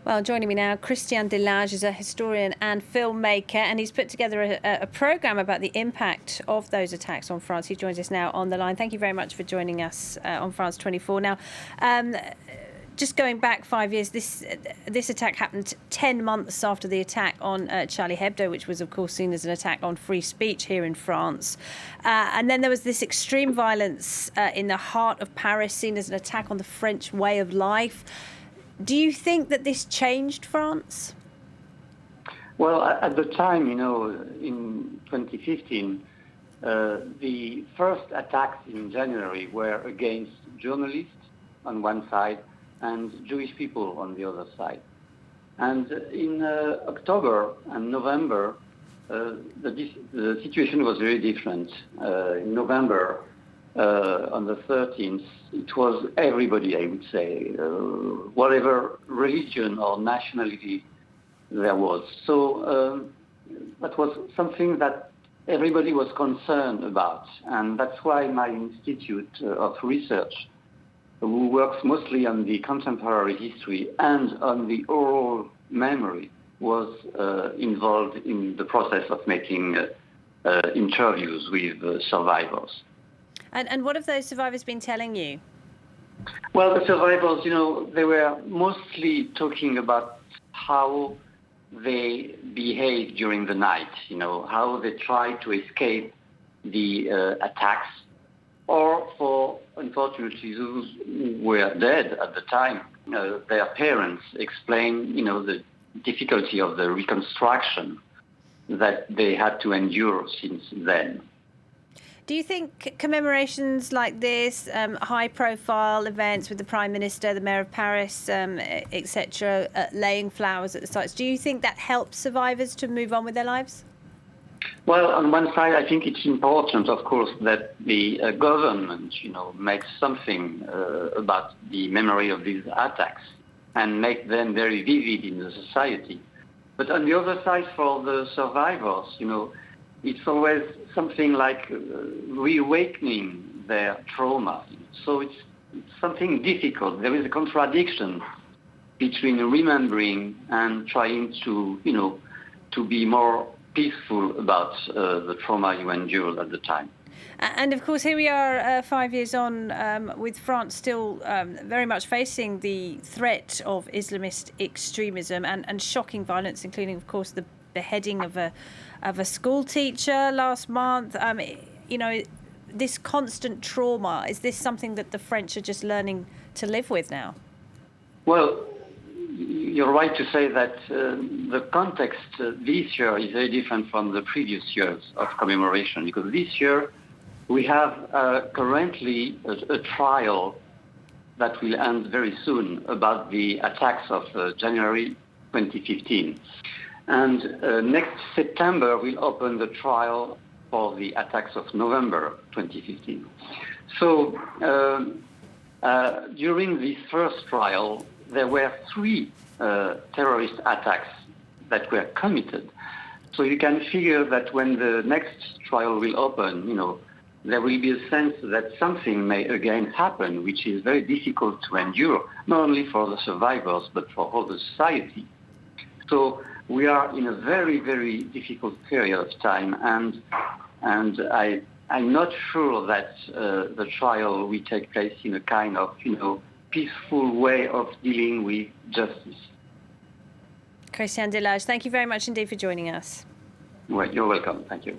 Well, joining me now, Christian Delage is a historian and filmmaker, and he's put together a programme about the impact of those attacks on France. He joins us now on the line. Thank you very much for joining us on France 24. Now, just going back 5 years, this attack happened 10 months after the attack on Charlie Hebdo, which was, of course, seen as an attack on free speech here in France. And then there was this extreme violence in the heart of Paris, seen as an attack on the French way of life. Do you think that this changed France? Well, at the time, in 2015, the first attacks in January were against journalists on one side and Jewish people on the other side. And in October and November, the situation was very different. In November, on the 13th, it was everybody, I would say, whatever religion or nationality there was. So that was something that everybody was concerned about. And that's why my Institute of Research, who works mostly on the contemporary history and on the oral memory, was involved in the process of making interviews with survivors. And what have those survivors been telling you? Well, the survivors, they were mostly talking about how they behaved during the night, how they tried to escape the attacks, or for, unfortunately, those who were dead at the time, their parents explained, the difficulty of the reconstruction that they had to endure since then. Do you think commemorations like this, high-profile events with the Prime Minister, the Mayor of Paris, etc., laying flowers at the sites, do you think that helps survivors to move on with their lives? Well, on one side, I think it's important, of course, that the government, makes something about the memory of these attacks and make them very vivid in the society. But on the other side, for the survivors, it's always something like reawakening their trauma. So it's something difficult. There is a contradiction between remembering and trying to, to be more peaceful about the trauma you endured at the time. And of course, here we are 5 years on, with France still very much facing the threat of Islamist extremism and shocking violence, including, of course, the beheading of a school teacher last month. This constant trauma, is this something that the French are just learning to live with now? Well, you're right to say that the context this year is very different from the previous years of commemoration, because this year we have currently a trial that will end very soon about the attacks of January 2015. And next September, we'll open the trial for the attacks of November 2015. So during this first trial, there were 3 terrorist attacks that were committed. So you can figure that when the next trial will open, there will be a sense that something may again happen, which is very difficult to endure, not only for the survivors, but for whole the society. So we are in a very, very difficult period of time, and I'm not sure that the trial will take place in a kind of, peaceful way of dealing with justice. Christian Delage, thank you very much indeed for joining us. Well, you're welcome. Thank you.